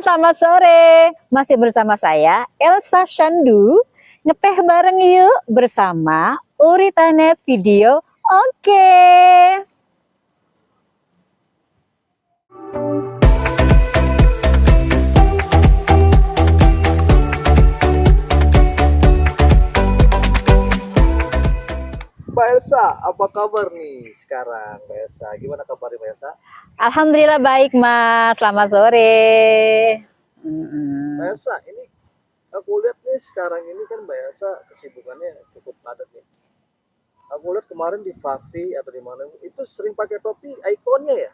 selamat sore. Masih bersama saya, Elsa Shandu. Ngeteh bareng yuk bersama Uritanet Video. Oke. Mbak Elsa, apa kabar nih sekarang Mbak Elsa? Gimana kabarnya Mbak Elsa? Alhamdulillah baik, Mas. Selamat sore. Mbak Elsa, ini aku lihat nih sekarang ini kan Mbak Elsa kesibukannya cukup padat nih. Aku lihat kemarin di Fafi atau di mana itu sering pakai topi ikonnya ya.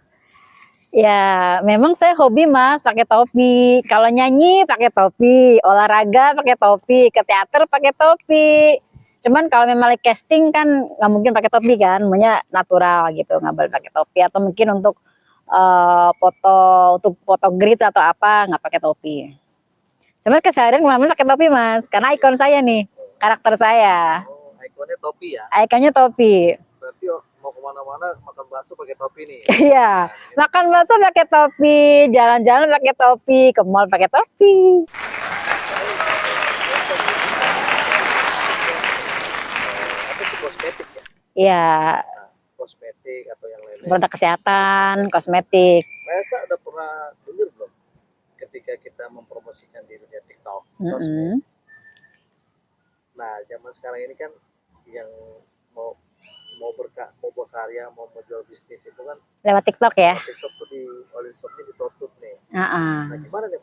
Ya, memang saya hobi, Mas, pakai topi. Kalau nyanyi pakai topi, olahraga pakai topi, ke teater pakai topi. Cuman kalau memang lagi casting kan nggak mungkin pakai topi kan, maunya natural gitu, nggak boleh pakai topi. Atau mungkin untuk foto, untuk foto grid atau apa nggak pakai topi. Cuman keseharian kemana-mana pakai topi, Mas, karena ikon saya nih, karakter saya. Oh, ikonnya topi ya. Ikonnya topi. Berarti mau kemana-mana makan bakso pakai topi nih. Iya, makan bakso pakai topi, jalan-jalan pakai topi, ke mall pakai topi. Apa sih kosmetik ya? Iya, Kosmetik atau yang lainnya. produk kesehatan, kosmetik. Mbak Elsa udah pernah dengar belum ketika kita mempromosikan di dunia TikTok, sosmed? Nah, zaman sekarang ini kan yang mau mau berkarya, mau jual bisnis itu kan Lewat TikTok ya. TikTok tuh oleh shopnya ditutup nih. Heeh. Nah, gimana nih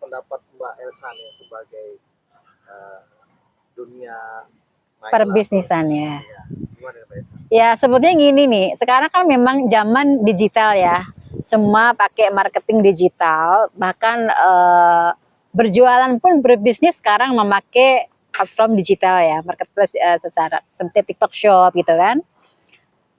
pendapat Mbak Elsa nih sebagai eh, dunia Perbisnisan ya. Ya, gimana nih, Mbak Elsa? Ya sebetulnya gini nih, sekarang kan memang zaman digital ya. Semua pakai marketing digital, bahkan berjualan pun berbisnis sekarang memakai platform digital ya, marketplace secara seperti TikTok Shop gitu kan.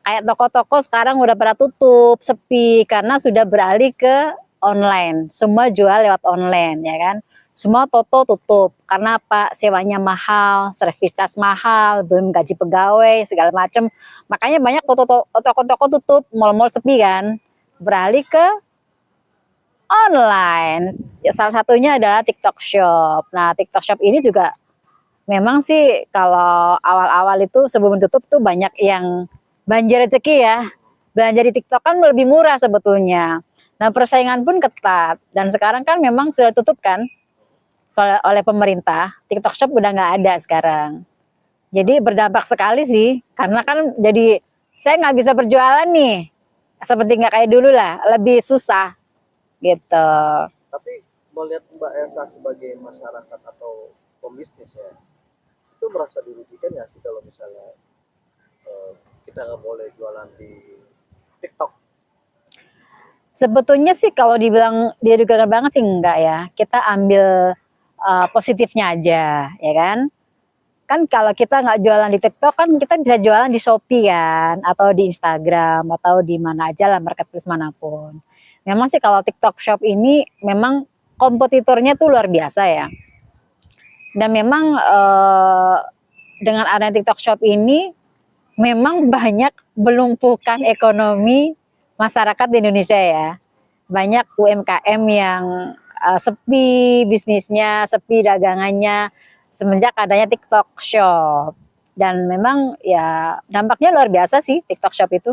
Kayak toko-toko sekarang udah pada tutup, sepi karena sudah beralih ke online. Semua jual lewat online ya kan. Semua toko tutup karena apa? Sewanya mahal, service charge mahal, belum gaji pegawai segala macam. Makanya banyak toko-toko tutup, mal-mal sepi kan. Beralih ke online. Ya, salah satunya adalah TikTok Shop. Nah, TikTok Shop ini juga memang sih kalau awal-awal itu sebelum tutup tuh banyak yang banjir rezeki ya. Belanja di TikTok kan lebih murah sebetulnya. Nah, persaingan pun ketat. Dan sekarang kan memang sudah tutup kan oleh pemerintah. TikTok Shop udah nggak ada sekarang. Jadi berdampak sekali sih. Karena kan jadi saya nggak bisa berjualan nih. Seperti nggak kayak dulu lah. Lebih susah gitu. Tapi melihat Mbak Elsa sebagai masyarakat atau pembisnis ya, itu merasa dirugikan nggak sih kalau misalnya kita nggak boleh jualan di TikTok? Sebetulnya sih kalau dibilang dirugikan banget sih enggak ya. Kita ambil positifnya aja, ya kan? Kan kalau kita nggak jualan di TikTok kan kita bisa jualan di Shopee kan, atau di Instagram, atau di mana aja lah, marketplace manapun. Memang sih kalau TikTok Shop ini memang kompetitornya tuh luar biasa ya. Dan memang dengan adanya TikTok Shop ini memang banyak melumpuhkan ekonomi masyarakat di Indonesia ya. Banyak UMKM yang sepi bisnisnya, sepi dagangannya semenjak adanya TikTok Shop. Dan memang ya dampaknya luar biasa sih TikTok Shop itu.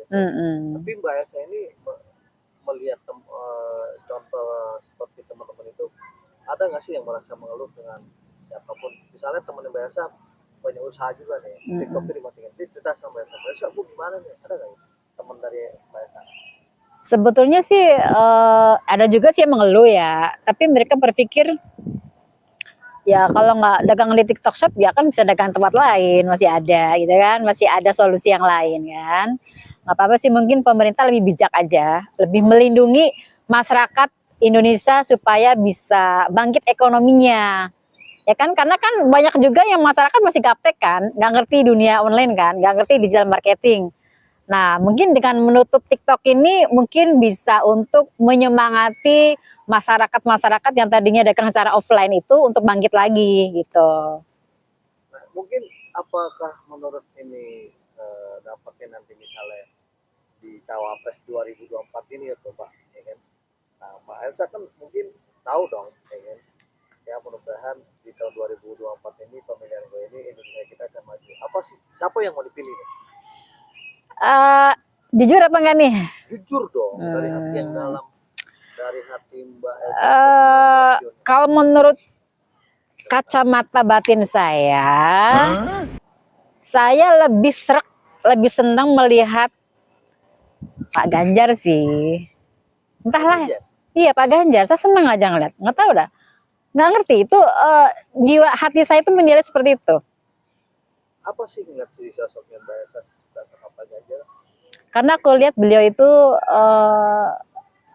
Tapi Mbak Elsa ini melihat contoh seperti teman-teman itu, ada nggak sih yang merasa mengeluh dengan siapapun? Misalnya teman Mbak Elsa punya usaha juga nih, TikTok itu dimatikan. Dia cerita sama Mbak Elsa, Bu gimana nih? Ada nggak teman dari Mbak Elsa? Sebetulnya sih ada juga sih yang mengeluh ya, tapi mereka berpikir ya kalau nggak dagang di TikTok Shop ya kan bisa dagang tempat lain, masih ada gitu kan, masih ada solusi yang lain kan. Nggak apa-apa sih, mungkin pemerintah lebih bijak aja, lebih melindungi masyarakat Indonesia supaya bisa bangkit ekonominya. Ya kan, karena kan banyak juga yang masyarakat masih gaptek kan, nggak ngerti dunia online kan, nggak ngerti digital marketing. Nah, mungkin dengan menutup TikTok ini mungkin bisa untuk menyemangati masyarakat-masyarakat yang tadinya dagang secara offline itu untuk bangkit lagi gitu. Nah, mungkin apakah menurut ini dampaknya nanti misalnya di Cawapres 2024 ini ya Pak, ya kan? Nah, Mbak Elsa kan mungkin tahu dong, ya kan? Ya mudah-mudahan di tahun 2024 ini pemilihan gue ini Indonesia kita akan maju. Apa sih? Siapa yang mau dipilih nih? Jujur apa enggak nih? Jujur dong, dari hati yang dalam, dari hati Mbak Elsa. Kalau menurut kacamata batin saya lebih serak, lebih senang melihat Pak Ganjar sih. Entahlah. Iya, Pak Ganjar. Saya senang aja ngeliat. Nggak tahu dah. Nggak ngerti itu jiwa hati saya itu menilai seperti itu. Apa sih ngeliat si sosoknya Mbak Elsa suka sama Pak Ganjar? Karena aku lihat beliau itu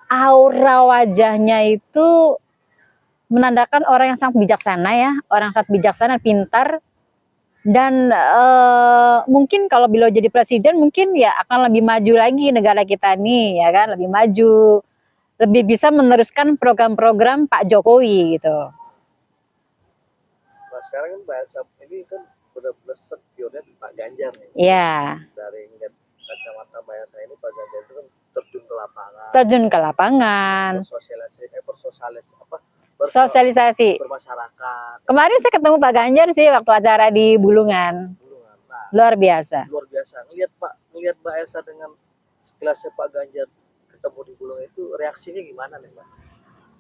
aura wajahnya itu menandakan orang yang sangat bijaksana ya, orang yang sangat bijaksana, pintar, dan mungkin kalau beliau jadi presiden mungkin ya akan lebih maju lagi negara kita nih, ya kan, lebih maju, lebih bisa meneruskan program-program Pak Jokowi gitu. Nah sekarang kan Mbak Elsa ini kan benar-benar sekionnya Pak Ganjar nih. Iya. Dari ngeliat kacamata Mbak Elsa ini Pak Ganjar itu kan terjun ke lapangan. Terjun ke lapangan. Sosialisasi bermasyarakat. Kemarin saya ketemu Pak Ganjar sih waktu acara di Bulungan. Nah, luar biasa. Luar biasa. Ngelihat Mbak Elsa dengan sekelasnya Pak Ganjar ketemu di Bulungan itu reaksinya gimana nih Mbak?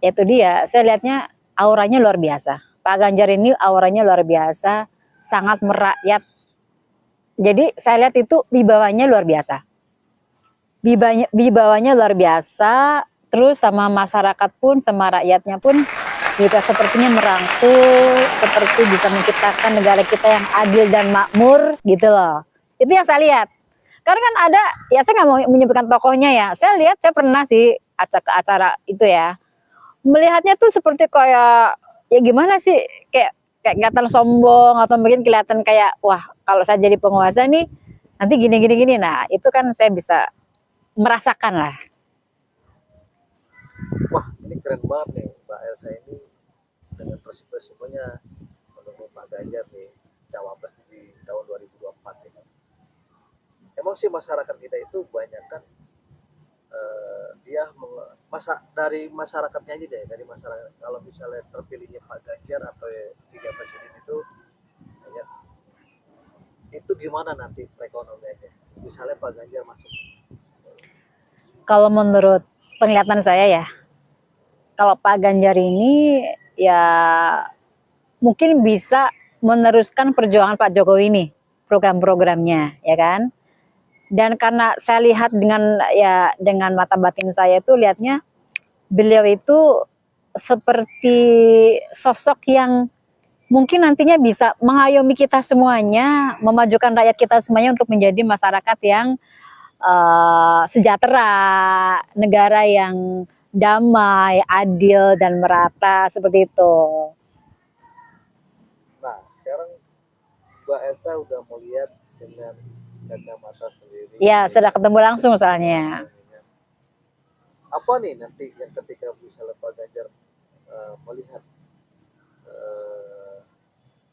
Itu dia, saya lihatnya auranya luar biasa. Pak Ganjar ini auranya luar biasa, sangat merakyat. Jadi saya lihat itu wibawanya luar biasa. Wibawanya luar biasa, terus sama masyarakat pun, sama rakyatnya pun juga sepertinya merangkul, seperti bisa menciptakan negara kita yang adil dan makmur gitu loh. Itu yang saya lihat. Karena kan ada, ya saya nggak mau menyebutkan tokohnya ya. Saya lihat, saya pernah sih ke acara itu ya. Melihatnya tuh seperti kayak, ya gimana sih, kayak kelihatan sombong atau mungkin kelihatan kayak, wah kalau saya jadi penguasa nih, nanti gini. Nah itu kan saya bisa merasakan lah. Wah ini keren banget nih Mbak Elsa ini dengan persipasinya mendukung Pak Ganjar nih cawapres di tahun 2024 ini. Emang sih masyarakat kita itu banyak kan dia dari masyarakatnya aja deh, dari masyarakat kalau misalnya terpilihnya Pak Ganjar atau tiga presiden itu gimana nanti perekonomiannya misalnya Pak Ganjar masuk? Kalau menurut penglihatan saya ya, kalau Pak Ganjar ini ya mungkin bisa meneruskan perjuangan Pak Jokowi ini, program-programnya, ya kan. Dan karena saya lihat dengan mata batin saya itu lihatnya beliau itu seperti sosok yang mungkin nantinya bisa mengayomi kita semuanya, memajukan rakyat kita semuanya untuk menjadi masyarakat yang sejahtera, negara yang damai, adil dan merata seperti itu. Nah, sekarang Mbak Elsa udah melihat dengan kacamata sendiri. Ya, sudah ketemu langsung soalnya. Apa nih nanti yang ketika misalnya Pak Ganjar melihat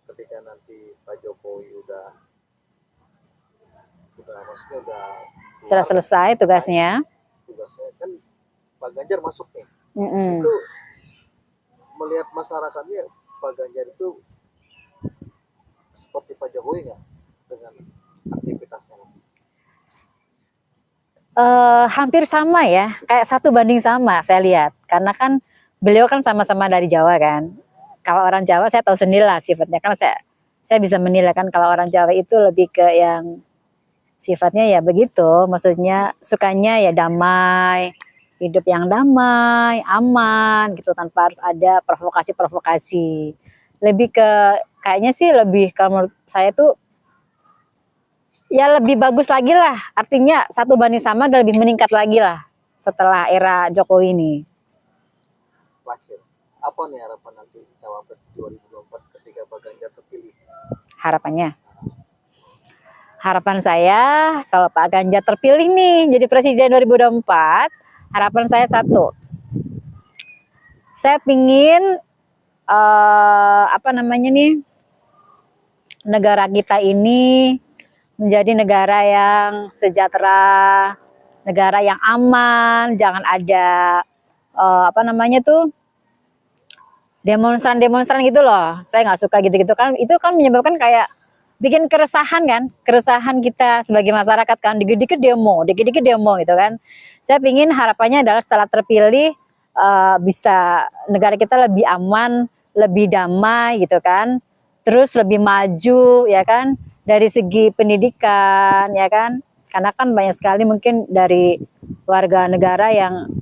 ketika nanti Pak Jokowi udah maksudnya udah sudah selesai tugasnya kan Pak Ganjar masuk nih. Itu melihat masyarakatnya Pak Ganjar itu seperti Pak Jokowi nggak dengan aktivitasnya? Hampir sama ya, kayak 1:1 saya lihat. Karena kan beliau kan sama-sama dari Jawa kan. Kalau orang Jawa saya tahu sendiri lah sifatnya, kan saya bisa menilai kan kalau orang Jawa itu lebih ke yang sifatnya ya begitu, maksudnya sukanya ya damai, hidup yang damai, aman gitu, tanpa harus ada provokasi-provokasi. Lebih ke kayaknya sih lebih, kalau menurut saya tuh ya lebih bagus lagi lah, artinya 1:1 dan lebih meningkat lagi lah setelah era Jokowi ini. Terakhir, apa nih harapan nanti cawapres 2024 ketika Pak Ganjar terpilih? Harapan saya kalau Pak Ganjar terpilih nih jadi presiden 2024, harapan saya satu, saya pingin negara kita ini menjadi negara yang sejahtera, negara yang aman, jangan ada apa namanya tuh, demonstran gitu loh. Saya nggak suka gitu-gitu kan. Itu kan menyebabkan kayak bikin keresahan kan, keresahan kita sebagai masyarakat kan, dikit-dikit demo gitu kan. Saya pingin harapannya adalah setelah terpilih bisa negara kita lebih aman, lebih damai gitu kan, terus lebih maju ya kan, dari segi pendidikan ya kan, karena kan banyak sekali mungkin dari warga negara yang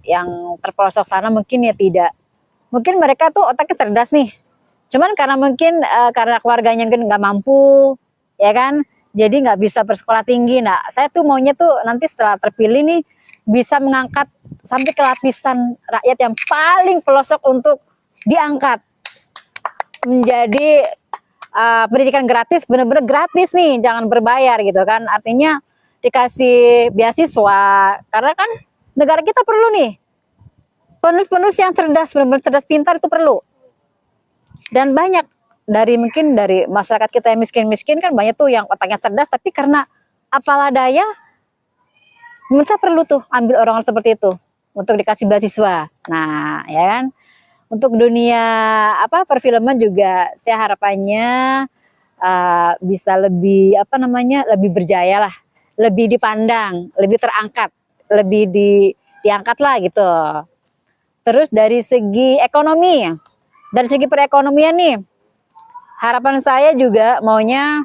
terpelosok sana mungkin ya tidak, mungkin mereka tuh otaknya cerdas nih, cuman karena mungkin karena keluarganya nggak mampu ya kan, jadi nggak bisa bersekolah tinggi. Nah saya tuh maunya tuh nanti setelah terpilih nih bisa mengangkat sampai ke lapisan rakyat yang paling pelosok untuk diangkat menjadi pendidikan gratis, bener-bener gratis nih, jangan berbayar gitu kan, artinya dikasih beasiswa, karena kan negara kita perlu nih penulis-penulis yang cerdas, benar-benar cerdas pintar itu perlu. Dan banyak dari mungkin dari masyarakat kita yang miskin-miskin kan banyak tuh yang otaknya cerdas, tapi karena apalah daya, menurut saya perlu tuh ambil orang seperti itu untuk dikasih beasiswa. Nah, ya kan. Untuk dunia apa perfilman juga saya harapannya bisa lebih apa namanya, lebih berjaya lah, lebih dipandang, lebih terangkat, lebih diangkat lah gitu. Terus dari segi ekonomi, dari segi perekonomian nih, harapan saya juga maunya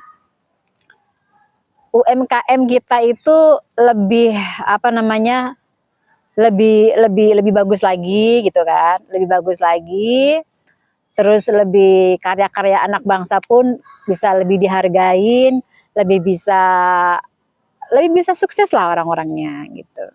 UMKM kita itu lebih apa namanya, lebih bagus lagi gitu kan, lebih bagus lagi, terus lebih karya-karya anak bangsa pun bisa lebih dihargain, lebih bisa sukses lah orang-orangnya gitu.